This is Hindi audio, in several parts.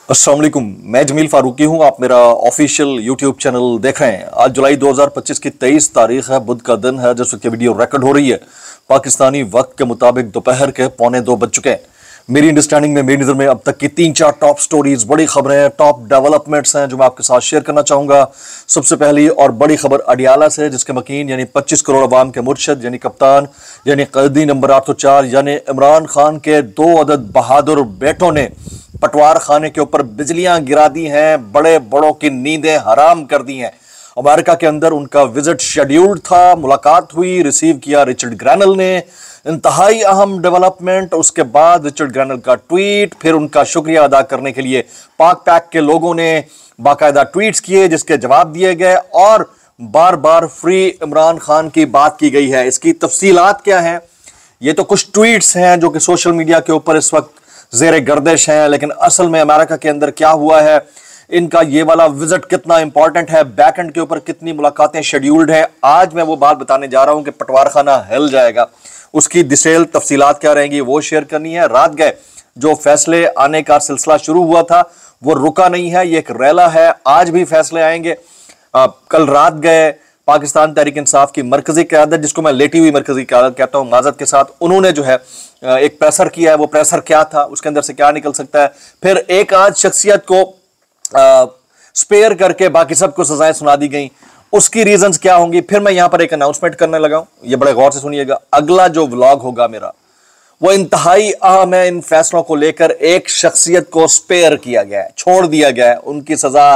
अस्सलाम वालेकुम, मैं जमील फारूकी हूं। आप मेरा ऑफिशियल यूट्यूब चैनल देख रहे हैं। आज जुलाई 2025 की 23 तारीख है, बुध का दिन है। जिस वक्त ये वीडियो रिकॉर्ड हो रही है पाकिस्तानी वक्त के मुताबिक दोपहर के 1:45 बज चुके हैं। मेरी अंडरस्टैंडिंग में, मेरी नज़र में अब तक की 3-4 टॉप स्टोरीज, बड़ी खबरें, टॉप डेवलपमेंट्स हैं जो मैं आपके साथ शेयर करना चाहूंगा। सबसे पहली और बड़ी खबर अडियाला से, जिसके मकीन यानी 25 करोड़ अवाम के मुर्शद यानी कप्तान यानी कैदी नंबर 804 यानी इमरान खान के 2 अदद बहादुर बेटों ने पटवार खाने के ऊपर बिजलियां गिरा दी हैं, बड़े बड़ों की नींदें हराम कर दी हैं। अमेरिका के अंदर उनका विजिट शेड्यूल्ड था, मुलाकात हुई, रिसीव किया रिचर्ड ग्रैनल ने। इंतहाई अहम डेवलपमेंट। उसके बाद रिचर्ड ग्रैनल का ट्वीट, फिर उनका शुक्रिया अदा करने के लिए पाक पैक के लोगों ने बाकायदा ट्वीट्स किए जिसके जवाब दिए गए और बार बार फ्री इमरान खान की बात की गई है। इसकी तफसीलात क्या है? ये तो कुछ ट्वीट्स हैं जो कि सोशल मीडिया के ऊपर इस वक्त जेरे गर्दिश हैं, लेकिन असल में अमेरिका के अंदर क्या हुआ है, इनका ये वाला विजिट कितना इंपॉर्टेंट है, बैक एंड के ऊपर कितनी मुलाकातें शेड्यूल्ड है, आज मैं वो बात बताने जा रहा हूं कि पटवार खाना हिल जाएगा। उसकी डिटेल तफसीलात क्या रहेंगी वो शेयर करनी है। रात गए जो फैसले आने का सिलसिला शुरू हुआ था वो रुका नहीं है, ये एक रेला है। आज भी फैसले आएंगे। कल रात गए पाकिस्तान तहरीक इंसाफ की मरकजी क़यादत, जिसको मैं लेटी हुई मरकजी क़यादत कहता हूं माज़रत के साथ, उन्होंने जो है एक प्रेशर किया है। वो प्रेशर क्या था, उसके अंदर से क्या निकल सकता है, फिर एक आध शख्सियत को स्पेयर करके बाकी सबको सजाएं सुना दी गई, उसकी रीजंस क्या होंगी। फिर मैं यहां पर एक अनाउंसमेंट करने लगा हूं, ये बड़े गौर से सुनिएगा। अगला जो व्लॉग होगा मेरा वो इंतहाई अहम है। इन फैसलों को लेकर एक शख्सियत को स्पेयर किया गया है, छोड़ दिया गया है, उनकी सजा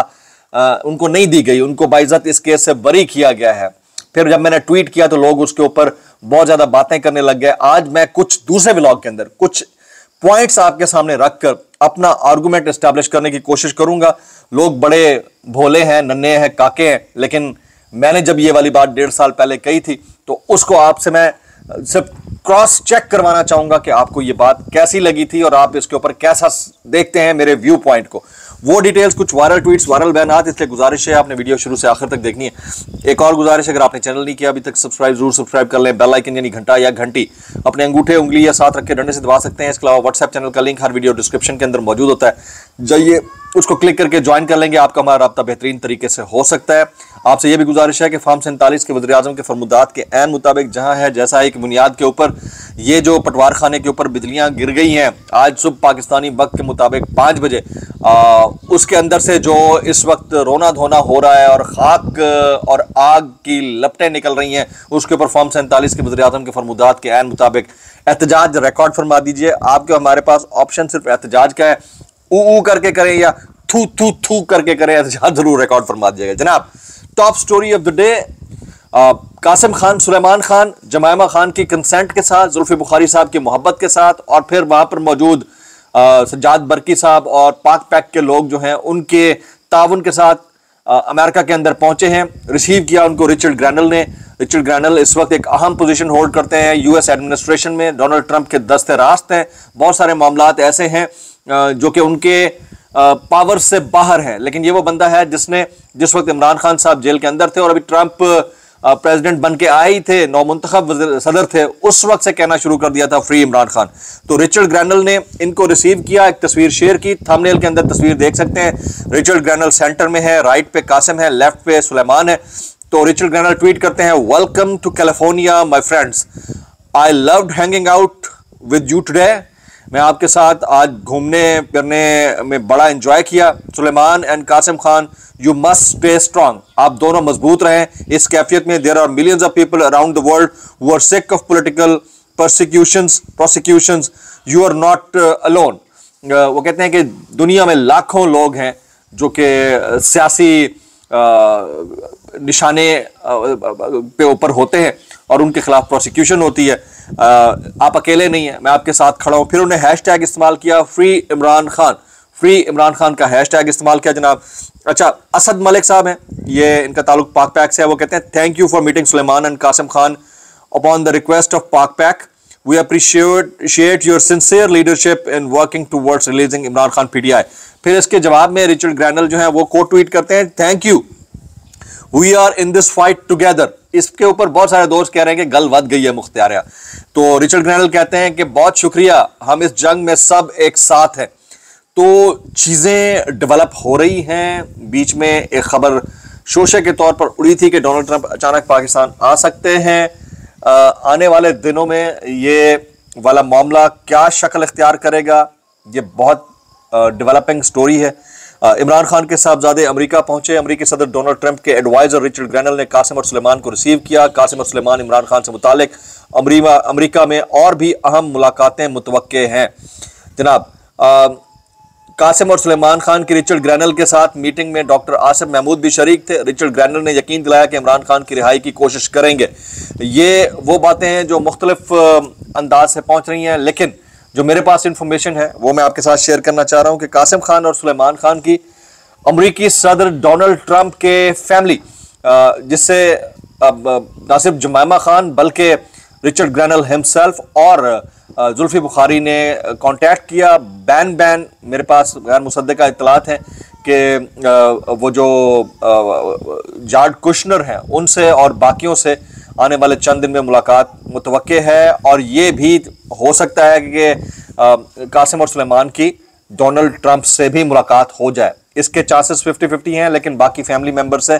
उनको नहीं दी गई, उनको बाइज्जत इस केस से बरी किया गया है। फिर जब मैंने ट्वीट किया तो लोग उसके ऊपर बहुत ज्यादा बातें करने लग गए। आज मैं कुछ दूसरे व्लॉग के अंदर कुछ पॉइंट्स आपके सामने रखकर अपना आर्गुमेंट एस्टैब्लिश करने की कोशिश करूंगा। लोग बड़े भोले हैं, नन्हे हैं, काके हैं, लेकिन मैंने जब ये वाली बात 1.5 साल पहले कही थी तो उसको आपसे मैं सिर्फ क्रॉस चेक करवाना चाहूंगा कि आपको ये बात कैसी लगी थी और आप इसके ऊपर कैसा देखते हैं मेरे व्यू पॉइंट को। वो डिटेल्स, कुछ वायरल ट्वीट्स, वायरल बयानात, इसलिए गुजारिश है आपने वीडियो शुरू से आखिर तक देखनी है। एक और गुजारिश, अगर आपने चैनल नहीं किया अभी तक सब्सक्राइब जरूर सब्सक्राइब कर लें। बेल आइकन यानी घंटा या घंटी अपने अंगूठे उंगली या साथ रख के डंडे से दबा सकते हैं। इसके अलावा व्हाट्सएप चैनल का लिंक हर वीडियो डिस्क्रिप्शन के अंदर मौजूद होता है, जाइए उसको क्लिक करके ज्वाइन कर लेंगे, आपका हमारा राब्ता बेहतरीन तरीके से हो सकता है। आपसे यह भी गुजारिश है कि फार्म 47 के वज़ीर आज़म के फरमुदात के ऐन मुताबिक जहां है जैसा है कि बुनियाद के ऊपर ये जो पटवार खाने के ऊपर बिजलियां गिर गई हैं आज सुबह पाकिस्तानी वक्त के मुताबिक 5 बजे, उसके अंदर से जो इस वक्त रोना धोना हो रहा है और खाक और आग की लपटें निकल रही हैं, उसके ऊपर फार्म 47 के वज़ीर आज़म के फरमुदात के ऐन मुताबिक एहतजाज रिकॉर्ड फरमा दीजिए। आपके हमारे पास ऑप्शन सिर्फ एहतजाज का है, ऊ करके करें या थू थू थू करके करें, एहतजाज जरूर रिकॉर्ड फरमा दिएगा। जनाब, top story of the day, Qasim Khan, Suleman Khan, Jemima Khan की कंसेंट के साथ, जुल्फी बुखारी साहब की मोहब्बत के साथ, और फिर वहां पर मौजूद सज्जाद बरकी साहब और पाक पैक के लोग जो हैं उनके ताउन के साथ अमेरिका के अंदर पहुंचे हैं। रिसीव किया उनको रिचर्ड ग्रैनल ने। रिचर्ड ग्रैनल इस वक्त एक अहम पोजीशन होल्ड करते हैं यूएस एडमिनिस्ट्रेशन में, डोनाल्ड ट्रंप के दस्ते रास्त हैं। बहुत सारे मामलात ऐसे हैं जो कि उनके पावर से बाहर है, लेकिन ये वो बंदा है जिसने जिस वक्त इमरान खान साहब जेल के अंदर थे और अभी ट्रंप प्रेसिडेंट बन के आए ही थे, नौमुंतखब सदर थे, उस वक्त से कहना शुरू कर दिया था फ्री इमरान खान। तो रिचर्ड ग्रैनल ने इनको रिसीव किया, एक तस्वीर शेयर की, थंबनेल के अंदर तस्वीर देख सकते हैं। रिचर्ड ग्रैनल सेंटर में है, राइट पे कासिम है, लेफ्ट पे सुलेमान है। तो रिचर्ड ग्रैनल ट्वीट करते हैं, welcome to California my friends, I loved hanging out with you today. मैं आपके साथ आज घूमने फिरने में बड़ा एंजॉय किया। Suleman and Qasim Khan, you must stay strong, आप दोनों मजबूत रहें इस कैफियत में। There are millions of people around the world who are sick of political prosecutions, you are not alone. वो कहते हैं कि दुनिया में लाखों लोग हैं जो कि सियासी निशाने पे ऊपर होते हैं और उनके खिलाफ प्रोसिक्यूशन होती है। आप अकेले नहीं हैं, मैं आपके साथ खड़ा हूं। फिर उन्हें हैशटैग इस्तेमाल किया, फ्री इमरान खान, फ्री इमरान खान का हैशटैग इस्तेमाल किया जनाब। अच्छा, असद मलिक साहब हैं, ये इनका ताल्लुक पाक पैक से है। वो कहते हैं, thank you for meeting Suleman and Qasim Khan upon the request of Pak PAC, we appreciate your sincere leadership in working towards releasing Imran Khan PTI. फिर इसके जवाब में रिचर्ड ग्रैनल जो है वो कोट ट्वीट करते हैं, thank you, we are in this fight together. इसके ऊपर बहुत सारे दोस्त कह रहे हैं कि गल वध गई है मुख्तियार। तो रिचर्ड ग्रैनल कहते हैं कि बहुत शुक्रिया, हम इस जंग में सब एक साथ हैं। तो चीज़ें डेवलप हो रही हैं। बीच में एक खबर शोशे के तौर पर उड़ी थी कि डोनाल्ड ट्रंप अचानक पाकिस्तान आ सकते हैं। आने वाले दिनों में ये वाला मामला क्या शक्ल इख्तियार करेगा, ये बहुत डेवलपिंग स्टोरी है। इमरान खान के साहबजादे अमेरिका पहुंचे। अमेरिकी सदर डोनाल्ड ट्रंप के एडवाइजर रिचर्ड ग्रैनल ने कासिम और सुलेमान को रिसीव किया। कासिम और सुलेमान इमरान खान से मुतालिक अमेरिका में और भी अहम मुलाकातें मुतवक्के हैं। जनाब, कासिम और सुलेमान खान की रिचर्ड ग्रैनल के साथ मीटिंग में डॉक्टर आसिफ महमूद भी शरीक थे। रिचर्ड ग्रैनल ने यकीन दिलाया कि इमरान खान की रिहाई की कोशिश करेंगे। ये वो बातें हैं जो मुख्तलिफ अंदाज से पहुंच रही हैं, लेकिन जो मेरे पास इंफॉर्मेशन है वो मैं आपके साथ शेयर करना चाह रहा हूं कि कासिम खान और सुलेमान खान की अमेरिकी सदर डोनाल्ड ट्रंप के फैमिली, जिससे ना सिर्फ जुमैमा खान बल्कि रिचर्ड ग्रैनल हिमसेल्फ और जुल्फी बुखारी ने कांटेक्ट किया। बैन मेरे पास गैर मुसद्दका इत्तलात हैं कि वो जो जार्ड कुशनर हैं उनसे और बाकियों से आने वाले चंद दिन में मुलाकात मुतवक्के है, और ये भी हो सकता है कि कासिम और सुलेमान की डोनाल्ड ट्रंप से भी मुलाकात हो जाए। इसके चांसेस 50-50 हैं, लेकिन बाकी फैमिली मेंबर से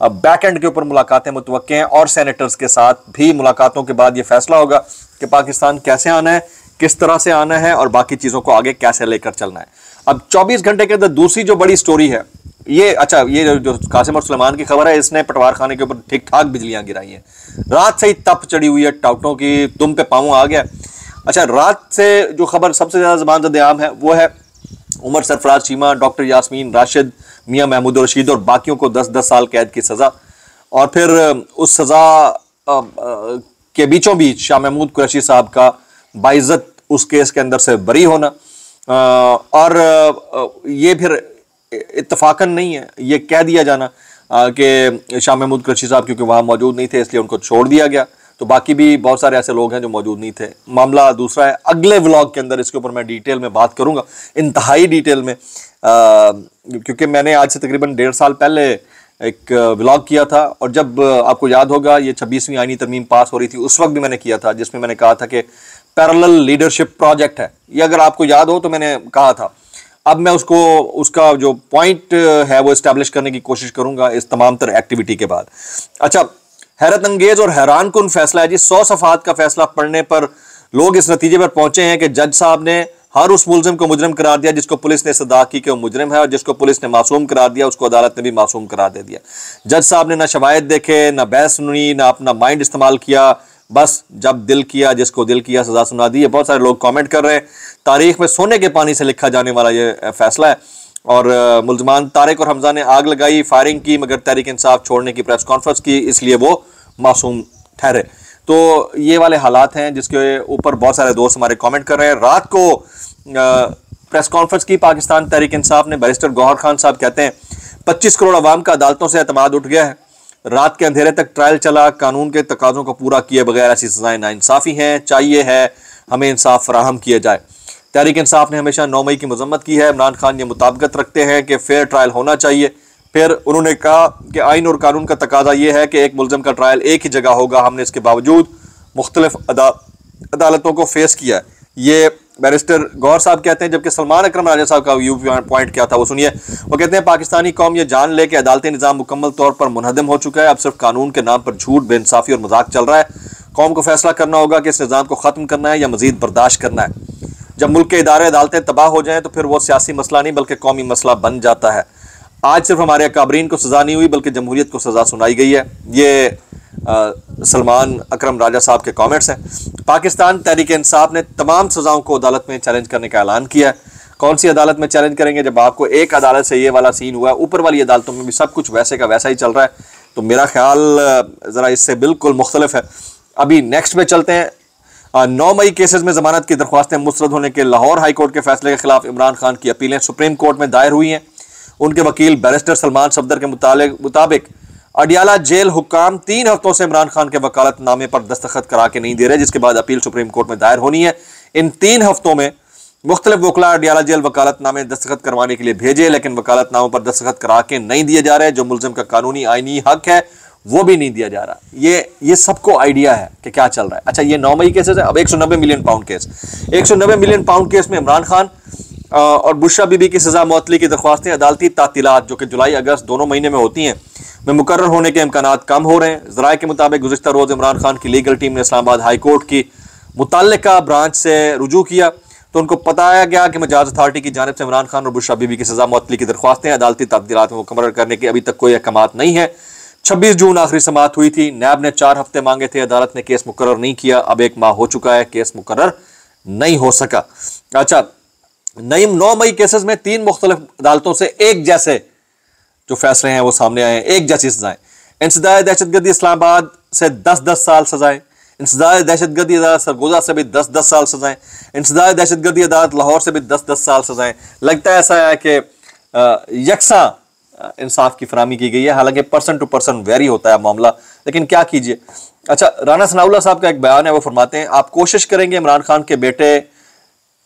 बैक एंड के ऊपर मुलाकातें मुतवक्के हैं, और सेनेटर्स के साथ भी मुलाकातों के बाद ये फैसला होगा कि पाकिस्तान कैसे आना है, किस तरह से आना है और बाकी चीज़ों को आगे कैसे लेकर चलना है। अब 24 घंटे के अंदर दूसरी जो बड़ी स्टोरी है ये, अच्छा, ये जो कासिम और सुलेमान की खबर है, इसने पटवार खाने के ऊपर ठीक ठाक बिजलियां गिराई हैं। रात से ही तप चढ़ी हुई है टाउटों की, तुम पे पाँव आ गया। अच्छा, रात से जो खबर सबसे ज़्यादा ज़बान-ज़द-ए-आम है वो है उमर सरफराज चीमा, डॉक्टर यास्मीन राशिद, मियां महमूद रशीद और बाकियों को 10-10 साल कैद की सज़ा, और फिर उस सज़ा के बीचों बीच शाह महमूद कुरैशी साहब का बाइज्जत उस केस के अंदर से बरी होना, और ये फिर इत्तफाकन नहीं है, ये कह दिया जाना कि शाह महमूद कुरैशी साहब क्योंकि वहाँ मौजूद नहीं थे इसलिए उनको छोड़ दिया गया। तो बाकी भी बहुत सारे ऐसे लोग हैं जो मौजूद नहीं थे। मामला दूसरा है, अगले व्लॉग के अंदर इसके ऊपर मैं डिटेल में बात करूंगा, इंतहाई डिटेल में, क्योंकि मैंने आज से तकरीबन 1.5 साल पहले एक व्लॉग किया था, और जब आपको याद होगा ये 26वीं आईनी तरमीम पास हो रही थी, उस वक्त भी मैंने किया था, जिसमें मैंने कहा था कि पैरेलल लीडरशिप प्रोजेक्ट है ये, अगर आपको याद हो तो मैंने कहा था। अब मैं उसका जो पॉइंट है वो इस्टेब्लिश करने की कोशिश करूंगा इस तमाम तर एक्टिविटी के बाद। अच्छा, हैरत अंगेज और हैरान कुन फैसला है जी। 100 सफ़ात का फैसला पढ़ने पर लोग इस नतीजे पर पहुंचे हैं कि जज साहब ने हर उस मुलजिम को मुजरिम करार दिया जिसको पुलिस ने सदा की कि वो मुजरिम है, और जिसको पुलिस ने मासूम करार दिया उसको अदालत ने भी मासूम करार दे दिया। जज साहब ने ना शवायद देखे, ना बहस सुनी, ना अपना माइंड इस्तेमाल किया, बस जब दिल किया, जिसको दिल किया सजा सुना दी है। बहुत सारे लोग कमेंट कर रहे हैं, तारीख में सोने के पानी से लिखा जाने वाला ये फैसला है। और मुलजमान तारिक और हमजा ने आग लगाई, फायरिंग की, मगर तहरीक इंसाफ छोड़ने की प्रेस कॉन्फ्रेंस की, इसलिए वो मासूम ठहरे। तो ये वाले हालात हैं जिसके ऊपर बहुत सारे दोस्त हमारे कमेंट कर रहे हैं। रात को प्रेस कॉन्फ्रेंस की पाकिस्तान तहरीक इंसाफ ने, बैरिस्टर गौहर खान साहब कहते हैं 25 करोड़ अवाम का अदालतों से एतमाद उठ गया है, रात के अंधेरे तक ट्रायल चला, कानून के तकाजों को पूरा किए बगैर ऐसी सजाएं नाइंसाफी हैं, चाहिए है हमें इंसाफ फराहम किया जाए। तहरीक इंसाफ ने हमेशा 9 मई की मजम्मत की है। इमरान खान ये मुताबिकत रखते हैं कि फेयर ट्रायल होना चाहिए। फिर उन्होंने कहा कि आइन और कानून का तकाजा यह है कि एक मुलजम का ट्रायल एक ही जगह होगा, हमने इसके बावजूद मुख्तलिफ अदालतों को फेस किया है। ये बैरिस्टर गौर साहब कहते हैं, जबकि सलमान अकरम राजा साहब का व्यू पॉइंट क्या था वो सुनिए। वो कहते हैं पाकिस्तानी कौम ये जान ले कि अदालती निज़ाम मुकम्मल तौर पर मुनहदम हो चुका है, अब सिर्फ कानून के नाम पर झूठ, बेइंसाफी और मजाक चल रहा है। कौम को फैसला करना होगा कि इस निज़ाम को ख़त्म करना है या मजीद बर्दाश्त करना है। जब मुल्क के इदारे अदालतें तबाह हो जाएं तो फिर वो सियासी मसला नहीं बल्कि कौमी मसला बन जाता है। आज सिर्फ हमारे अकाबरीन को सज़ा नहीं हुई बल्कि जमहूरियत को सज़ा सुनाई गई है। ये सलमान अकरम राजा साहब के कमेंट्स हैं। पाकिस्तान तहरीक इंसाफ ने तमाम सज़ाओं को अदालत में चैलेंज करने का ऐलान किया है। कौन सी अदालत में चैलेंज करेंगे जब आपको एक अदालत से ये वाला सीन हुआ है, ऊपर वाली अदालतों में भी सब कुछ वैसे का वैसा ही चल रहा है, तो मेरा ख्याल ज़रा इससे बिल्कुल मुख्तलिफ है। अभी नेक्स्ट पे चलते हैं। 9 मई केसेस में जमानत की दरख्वास्तें मुस्तरद होने के लाहौर हाई कोर्ट के फैसले के खिलाफ इमरान खान की अपीलें सुप्रीम कोर्ट में दायर हुई हैं। उनके वकील बैरिस्टर सलमान सफदर के मुताबिक अडियाला जेल हुक्काम 3 हफ्तों से इमरान खान के वकालतनामे पर दस्तखत करा के नहीं दे रहे, जिसके बाद अपील सुप्रीम कोर्ट में दायर होनी है। इन 3 हफ्तों में मुख्तलिफ वकला अडियाला जेल वकालतनामे दस्तखत करवाने के लिए भेजे, लेकिन वकालतनामों पर दस्तखत करा के नहीं दिए जा रहे। जो मुलजिम का कानूनी आईनी हक है वो भी नहीं दिया जा रहा। ये सबको आइडिया है कि क्या चल रहा है। अच्छा, ये 9 मई केसेस है। अब 190 million pound case, 190 million pound case में इमरान खान और बुशरा बीबी की सजा मुअत्तली की दरख्वास्तें अदालती तातीलात जो कि जुलाई अगस्त दोनों महीने में होती हैं में मुकर्रर होने के इम्कानात कम हो रहे हैं। ज़राए के मुताबिक गुज़िश्ता रोज़ इमरान खान की लीगल टीम ने इस्लामाबाद हाई कोर्ट की मुतल्लिका ब्रांच से रुजू किया तो उनको बताया गया कि मजाज अथॉरिटी की जानिब से इमरान खान और बुशरा बीबी की सजा मुअत्तली की दरख्वास्तें अदालती तातीलात में मुकम्मल करने के अभी तक कोई अहकामात नहीं है। 26 जून आखिरी समाअत हुई थी। नैब ने 4 हफ्ते मांगे थे, अदालत ने केस मुकर्रर नहीं किया। अब 1 माह हो चुका है, केस मुकर्रर नहीं हो सका। अच्छा, 9 मई केसेस में 3 मुख्तलिफ अदालतों से एक जैसे जो फैसले हैं वो सामने आए हैं, एक जैसी सजाएं। इंसदाद दहशतगर्दी इस्लामाबाद से 10-10 साल सजाएं। इंसदाद दहशतगर्दी अदालत सरगोजा से भी 10-10 साल सजाएं। इंसदाद दहशतगर्दी अदालत लाहौर से भी 10-10 साल सजाएं। लगता है ऐसा है कि यकसा इंसाफ की फराहमी की गई है, हालांकि पर्सन टू पर्सन वेरी होता है मामला, लेकिन क्या कीजिए। अच्छा, राना सनाउल्लाह साहब का एक बयान है, वो फरमाते हैं आप कोशिश करेंगे इमरान खान के बेटे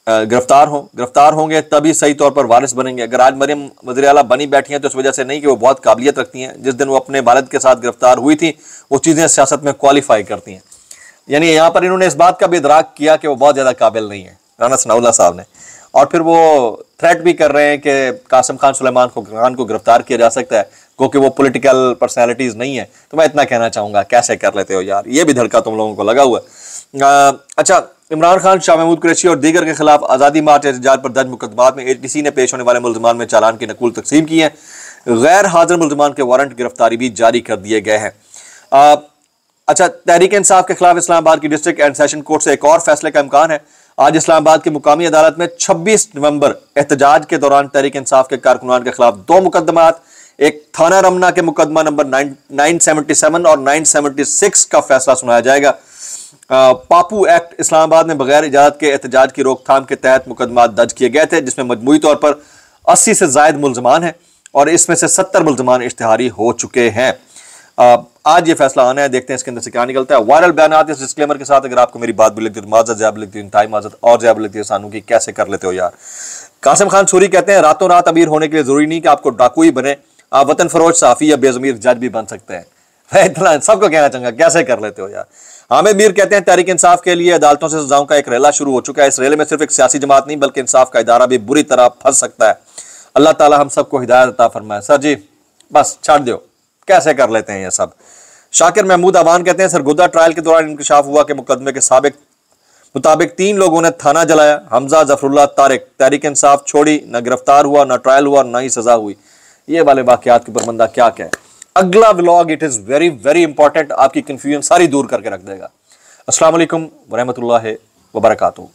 गिरफ्तार होंगे तभी सही तौर पर वारिस बनेंगे। अगर आज मरियम वज़ीर आला बनी बैठी हैं तो इस वजह से नहीं कि वो बहुत काबिलियत रखती हैं, जिस दिन वो अपने वालिद के साथ गिरफ्तार हुई थी वो चीज़ें सियासत में क्वालिफाई करती हैं। यानी यहाँ पर इन्होंने इस बात का भी इदराक किया कि वो बहुत ज़्यादा काबिल नहीं है, राना सनाउल्लाह साहब ने, और फिर वो थ्रेट भी कर रहे हैं कि कासिम खान सुलेमान खान को गिरफ्तार किया जा सकता है क्योंकि वो पॉलिटिकल पर्सनैलिटीज़ नहीं है। तो मैं इतना कहना चाहूँगा, कैसे कर लेते हो यार, ये भी धड़का तुम लोगों को लगा हुआ है। अच्छा, इमरान खान, शाह महमूद कुरैशी और दीगर के खिलाफ आज़ादी मार्च एहतजाज पर दर्ज मुकदमात में ATC ने पेश होने वाले मुल्ज़मान में चालान की नकूल तकसीम की है। गैर हाजिर मुल्ज़मान के वारंट गिरफ्तारी भी जारी कर दिए गए हैं। अच्छा, तहरीक इंसाफ के खिलाफ इस्लामाबाद की डिस्ट्रिक्ट एंड सेशन कोर्ट से एक और फैसले का इम्कान है। आज इस्लामाबाद की मुकामी अदालत में 26 नवंबर एहतजाज के दौरान तहरीक इंसाफ के कारकुनान के खिलाफ 2 मुकदमात, एक थाना रमना के मुकदमा नंबर 977 और 976 का फैसला सुनाया जाएगा। पापू एक्ट इस्लामाबाद में बगैर इजाजत के एहतजाज की रोकथाम के तहत मुकदमात दर्ज किए गए थे, जिसमें मजमूई तौर पर 80 से जायद मुल्ज़मान हैं और इसमें से 70 मुल्ज़मान इश्तिहारी हो चुके हैं। आज ये फैसला आना है, देखते हैं इसके अंदर से क्या निकलता है। वायरल बयानात इस डिस्क्लेमर के साथ, अगर आपको मेरी बात भी लगती है तो माजत ज़्यादा लगती है, इंतहाई माजत और ज़्यादा लगती है सानू की, कैसे कर लेते हो यार। कासिम खान सूरी कहते हैं रातों रात अमीर होने के लिए जरूरी नहीं कि आपको डाकू ही बने, आप वतन फरोज सहाफ़ी या बेज़मीर जज भी बन सकते हैं। मैं इतना सबको कहना चाहूँगा, कैसे कर लेते हो यार। हामिद मीर कहते हैं तहरीक इंसाफ के लिए अदालतों से सजाओं का एक रेला शुरू हो चुका है। इस रेले में सिर्फ एक सियासी जमात नहीं बल्कि इंसाफ का इदारा भी बुरी तरह फंस सकता है। अल्लाह ताला हम सबको हिदायत अता फरमाए। सर जी बस छोड़ दो, कैसे कर लेते हैं ये सब। शाकिर महमूद अवान कहते हैं सरगोदा ट्रायल के दौरान इंकशाफ हुआ कि मुकदमे के मुताबिक 3 लोगों ने थाना जलाया। हमजा, जफरुल्लाह, तारिक। तहरीक इंसाफ छोड़ी, न गिरफ्तार हुआ, न ट्रायल हुआ, न ही सजा हुई। ये वाले वाकयात के ऊपर बंदा क्या कहे। अगला vlog it is very very important, आपकी कंफ्यूजन सारी दूर करके रख देगा। अस्सलाम वालेकुम व रहमतुल्लाहि व बरकातुहू।